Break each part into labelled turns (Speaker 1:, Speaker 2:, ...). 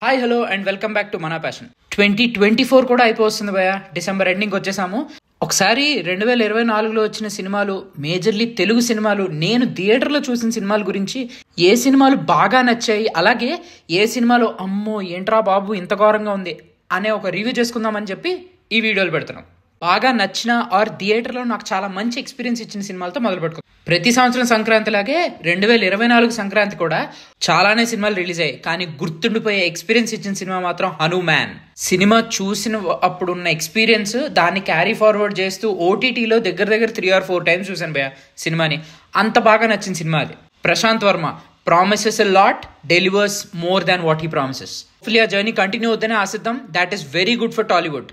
Speaker 1: Hi hello and welcome back to మన passion. 2024 కూడా అయిపోతుంది భయ. డిసెంబర్ ఎండింగ్ వచ్చేసాము. ఒకసారి 2024లో వచ్చిన సినిమాలు, మేజర్లీ తెలుగు సినిమాలు, నేను థియేటర్లో చూసిన సినిమాల గురించి, ఏ సినిమాలు బాగా నచ్చాయి, అలాగే ఏ సినిమాలో అమ్మో ఏంట్రా బాబు ఇంత ఘోరంగా ఉంది అనే ఒక రివ్యూ చేసుకుందామని చెప్పి ఈ వీడియోలు పెడుతున్నాం. బాగా నచ్చిన ఆర్ థియేటర్లో నాకు చాలా మంచి ఎక్స్పీరియన్స్ ఇచ్చిన సినిమాలతో మొదలు పెట్టుకుంటాం. ప్రతి సంవత్సరం సంక్రాంతి లాగే 2024 సంక్రాంతి కూడా చాలానే సినిమాలు రిలీజ్ అయ్యాయి, కానీ గుర్తుండిపోయే ఎక్స్పీరియన్స్ ఇచ్చిన సినిమా మాత్రం హనుమాన్. సినిమా చూసిన అప్పుడున్న ఎక్స్పీరియన్స్ దాన్ని క్యారీ ఫార్వర్డ్ చేస్తూ ఓటీటీలో దగ్గర 3 or 4 times చూసాను భయ సినిమాని. అంత బాగా నచ్చిన సినిమా అది. Prashanth Varma promises a lot, delivers more than what he promises. Hopefully ఆ జర్నీ కంటిన్యూ అవుతుందని ఆశిద్దాం. That is very good for Tollywood.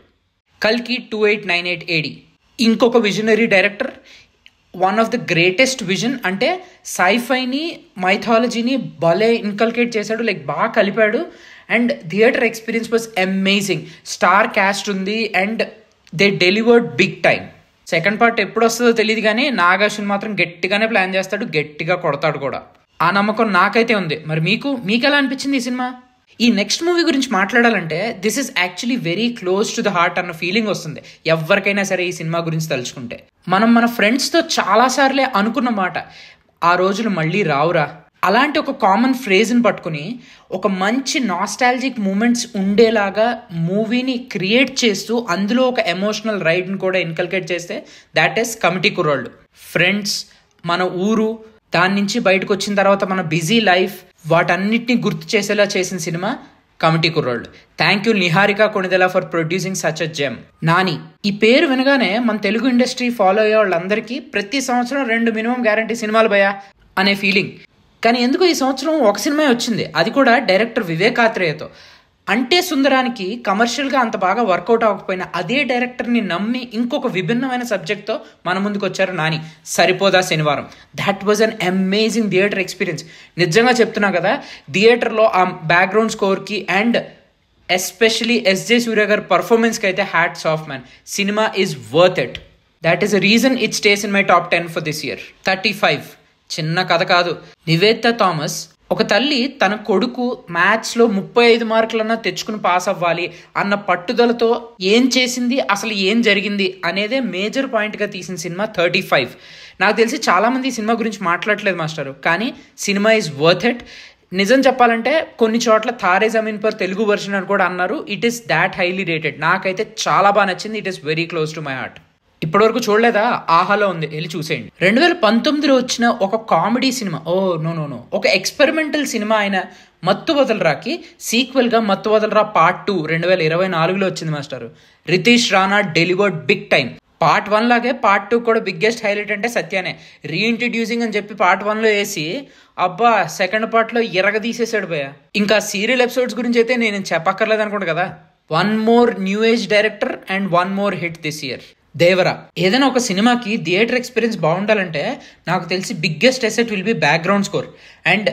Speaker 1: కల్కి 2898 AD ఇంకొక visionary director. One of the greatest vision. అంటే సైఫైని మైథాలజీని భలే ఇన్కల్కేట్ చేశాడు, లైక్ బాగా కలిపాడు. And theatre experience was amazing. Star cast ఉంది and they delivered big time. Second part ఎప్పుడు వస్తుందో తెలియదు, కానీ నాగార్జున మాత్రం గట్టిగానే ప్లాన్ చేస్తాడు, గట్టిగా కొడతాడు కూడా. ఆ నమ్మకం నాకైతే ఉంది. మరి మీకు ఎలా అనిపించింది ఈ సినిమా? ఈ నెక్స్ట్ మూవీ గురించి మాట్లాడాలంటే this is actually very close to the heart అన్న ఫీలింగ్ వస్తుంది ఎవరికైనా సరే ఈ సినిమా గురించి తలుచుకుంటే. మన ఫ్రెండ్స్తో చాలాసార్లే అనుకున్న మాట, ఆ రోజులు మళ్ళీ రావురా. అలాంటి ఒక కామన్ ఫ్రేజ్ని పట్టుకుని ఒక మంచి నాస్టాలజిక్ మూమెంట్స్ ఉండేలాగా మూవీని క్రియేట్ చేస్తూ అందులో ఒక ఎమోషనల్ రైడ్ని కూడా ఇన్కల్కేట్ చేస్తే దాట్ ఈస్ కమిటీ కుర్రాళ్ళు. ఫ్రెండ్స్, మన ఊరు, దాని నుంచి బయటకు వచ్చిన తర్వాత మన బిజీ లైఫ్, వాటన్నిటిని గుర్తు చేసేలా చేసిన సినిమా కమిటీ కుర్రాళ్ళు. Thank you Niharika Konidela for producing such a gem. Nani ఈ పేరు వినగానే మన తెలుగు ఇండస్ట్రీ ఫాలో అయ్యే వాళ్ళందరికీ ప్రతి సంవత్సరం 2 మినిమం గ్యారంటీ సినిమాలు భయ అనే ఫీలింగ్. కానీ ఎందుకు ఈ సంవత్సరం ఒక సినిమా వచ్చింది, అది కూడా డైరెక్టర్ వివేక్ ఆత్రేయతో. అంటే సుందరానికి కమర్షియల్గా అంత బాగా వర్కౌట్ అవ్వకపోయినా అదే డైరెక్టర్ని నమ్మి ఇంకొక విభిన్నమైన సబ్జెక్ట్తో మన ముందుకు వచ్చారు నాని. సరిపోదా శనివారం. That was an amazing theatre experience. నిజంగా చెప్తున్నా కదా, థియేటర్లో ఆ బ్యాక్గ్రౌండ్ స్కోర్కి అండ్ ఎస్పెషలీ ఎస్జే సూర్య గారి పర్ఫార్మెన్స్కి అయితే hats off man. Cinema is worth it. That is a reason it stays in my top 10 for this year. 35 చిన్న కథ కాదు. నివేదిత థామస్ ఒక తల్లి తన కొడుకు మ్యాథ్స్లో 35 మార్కులన్నా తెచ్చుకుని పాస్ అవ్వాలి అన్న పట్టుదలతో ఏం చేసింది, అసలు ఏం జరిగింది అనేదే మేజర్ పాయింట్గా తీసిన సినిమా 35. నాకు తెలిసి చాలామంది ఈ సినిమా గురించి మాట్లాడలేదు మాస్టరు, కానీ సినిమా ఈజ్ వర్త్ ఇట్. నిజం చెప్పాలంటే కొన్ని చోట్ల తారే జమీన్ పర్ తెలుగు వర్షన్ అని కూడా అన్నారు. It is that highly rated. నాకైతే చాలా బాగా నచ్చింది. It is very close to my heart. ఇప్పటివరకు చూడలేదా? ఆహాలో ఉంది, వెళ్ళి చూసేయండి. 2019లో వచ్చిన ఒక కామెడీ సినిమా, నో ఒక ఎక్స్పెరిమెంటల్ సినిమా అయిన మత్తు వదలరాకి సీక్వెల్గా మత్తు వదలరా పార్ట్ 2 2024లో వచ్చింది master. Ritesh Rana delivered big time. Part 1 లాగే పార్ట్ 2 కూడా బిగ్గెస్ట్ హైలైట్ అంటే సత్యానే. రీఇంట్రడ్యూసింగ్ అని చెప్పి పార్ట్ 1లో వేసి అబ్బా సెకండ్ పార్ట్లో ఎరగదీసేసాడు భయ. ఇంకా సీరియల్ ఎపిసోడ్స్ గురించి అయితే నేను చెప్పక్కర్లేదు అనుకుంటా కదా. One more new age director and one more hit this year, Devara. ఏదైనా ఒక సినిమాకి థియేటర్ ఎక్స్పీరియన్స్ బాగుండాలంటే నాకు తెలిసి biggest asset will be background score. And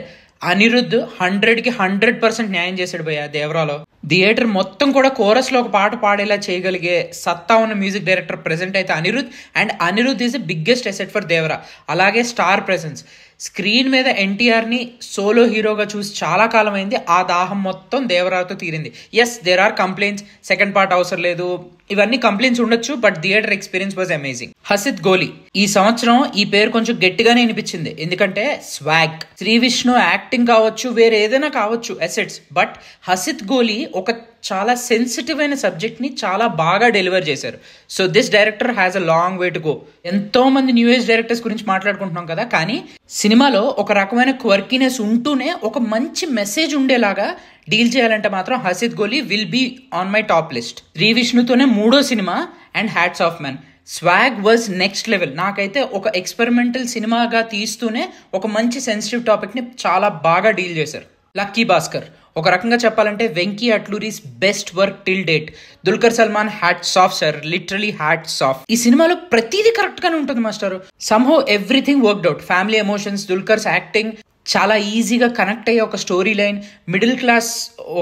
Speaker 1: Anirudh 100కి 100% న్యాయం చేశాడు భయ్య దేవరాలో. థియేటర్ మొత్తం కూడా కోరస్లో ఒక పాట పాడేలా చేయగలిగే సత్తా ఉన్న మ్యూజిక్ డైరెక్టర్ ప్రెసెంట్ అయితే Anirudh. And Anirudh is the biggest asset for Devara. అలాగే స్టార్ ప్రెసెన్స్. స్క్రీన్ మీద ఎన్టీఆర్ని సోలో హీరోగా చూసి చాలా కాలం అయింది. ఆ దాహం మొత్తం దేవరాతో తీరింది. Yes, there are complaints, second part అవసరం లేదు, ఇవన్నీ కంప్లైంట్స్ ఉండొచ్చు, but theatre experience was amazing. Hasith Goli ఈ సంవత్సరం ఈ పేరు కొంచెం గట్టిగానే అనిపించింది, ఎందుకంటే స్వాగ్. శ్రీ విష్ణు యాక్టింగ్ కావచ్చు, వేరే ఏదైనా కావచ్చు అసెట్స్, బట్ హసిత్ గోలి ఒక చాలా సెన్సిటివ్ అయిన సబ్జెక్ట్ ని చాలా బాగా డెలివర్ చేశారు. So this director has a long way to go. ఎంతో మంది న్యూ ఏజ్ డైరెక్టర్స్ గురించి మాట్లాడుకుంటున్నాం కదా, కానీ సినిమాలో ఒక రకమైన క్వర్కీనెస్ ఉంటూనే ఒక మంచి మెసేజ్ ఉండేలాగా డీల్ చేయాలంటే మాత్రం Hasith Goli will be on my top list. Sree విష్ణుతోనే 3వ cinema and hats off man. Swag was next level. నాకైతే ఒక ఎక్స్పెరిమెంటల్ సినిమాగా తీస్తూనే ఒక మంచి సెన్సిటివ్ టాపిక్ ని చాలా బాగా డీల్ చేశారు. లక్కీ భాస్కర్ ఒక రకంగా చెప్పాలంటే Venky Atluri's best work till date. Dulquer Salmaan hats off sir, literally hats off. ఈ సినిమాలో ప్రతిదీ కరెక్ట్ గానే ఉంటుంది master. Somehow everything worked out. Family emotions, Dulquer's acting, చాలా ఈజీగా కనెక్ట్ అయ్యే ఒక స్టోరీ లైన్, మిడిల్ క్లాస్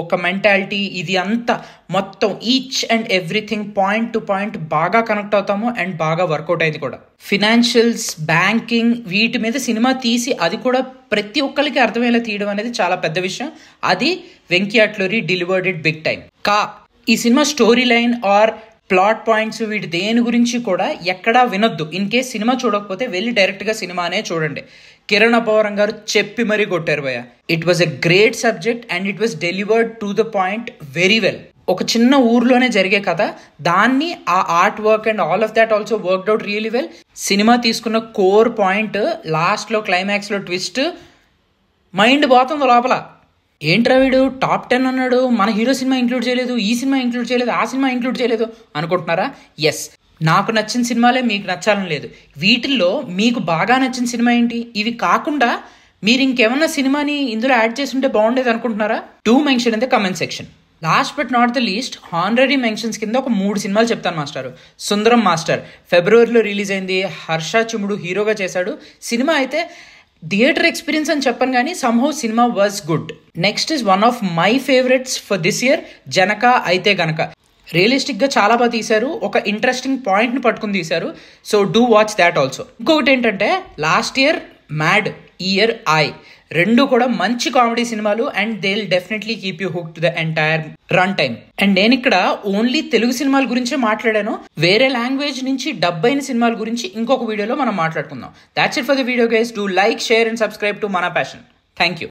Speaker 1: ఒక మెంటాలిటీ, ఇది అంతా మొత్తం each and everything point to point బాగా కనెక్ట్ అవుతాము అండ్ బాగా వర్కౌట్ అయింది కూడా. ఫినాన్షియల్స్, బ్యాంకింగ్, వీటి మీద సినిమా తీసి అది కూడా ప్రతి ఒక్కరికి అర్థమయ్యేలా తీయడం అనేది చాలా పెద్ద విషయం. అది Venky Atluri delivered it big time. ఈ cinema story line or plot points వీటి దేని గురించి కూడా ఎక్కడా వినొద్దు. ఇన్ కేస్ సినిమా చూడకపోతే వెళ్ళి డైరెక్ట్గా సినిమానే చూడండి. కిరణ్ అబ్బవరం గారు చెప్పి మరీ కొట్టారు భయ్య. It was a great subject and it was delivered to the point very well. ఒక చిన్న ఊర్లోనే జరిగే కథ, దాన్ని ఆ art work and all of that also worked out really well. Cinema తీసుకున్న కోర్ పాయింట్, లాస్ట్లో క్లైమాక్స్లో ట్విస్ట్, మైండ్ పోతుంది లోపల. ఏంట్రా వీడు టాప్ 10 అన్నాడు, మన హీరో సినిమా ఇంక్లూడ్ చేయలేదు, ఈ సినిమా ఇంక్లూడ్ చేయలేదు, ఆ సినిమా ఇంక్లూడ్ చేయలేదు అనుకుంటున్నారా? ఎస్, నాకు నచ్చిన సినిమాలే మీకు నచ్చాలని లేదు. వీటిల్లో మీకు బాగా నచ్చిన సినిమా ఏంటి? ఇవి కాకుండా మీరు ఇంకేమన్నా సినిమాని ఇందులో యాడ్ చేసి ఉంటే బాగుండేది అనుకుంటున్నారా? Do mention in the comment section. Last but not the least, honorary mentions కింద ఒక 3 సినిమాలు చెప్తాను మాస్టర్. సుందరం మాస్టర్ ఫిబ్రవరిలో రిలీజ్ అయింది. హర్ష చిముడు హీరోగా చేశాడు. సినిమా అయితే థియేటర్ ఎక్స్పీరియన్స్ అని చెప్పను కానీ somehow cinema was good. Next is one of my favourites for this year, Janaka అయితే గనక. రియలిస్టిక్గా చాలా బాగా తీశారు, ఒక ఇంట్రెస్టింగ్ పాయింట్ని పట్టుకుని తీశారు. So do watch that also. ఇంకొకటి ఏంటంటే, లాస్ట్ ఇయర్ మ్యాడ్, ఈ ఇయర్ ఐ, రెండు కూడా మంచి కామెడీ సినిమాలు and they will definitely keep you hook to the entire run time. And నేను ఇక్కడ ఓన్లీ తెలుగు సినిమాల గురించే మాట్లాడాను. వేరే లాంగ్వేజ్ నుంచి డబ్ అయిన సినిమాల గురించి ఇంకొక వీడియోలో మనం మాట్లాడుకుందాం. That's it for the video guys. Do like, share and subscribe to మన ప్యాషన్. Thank you.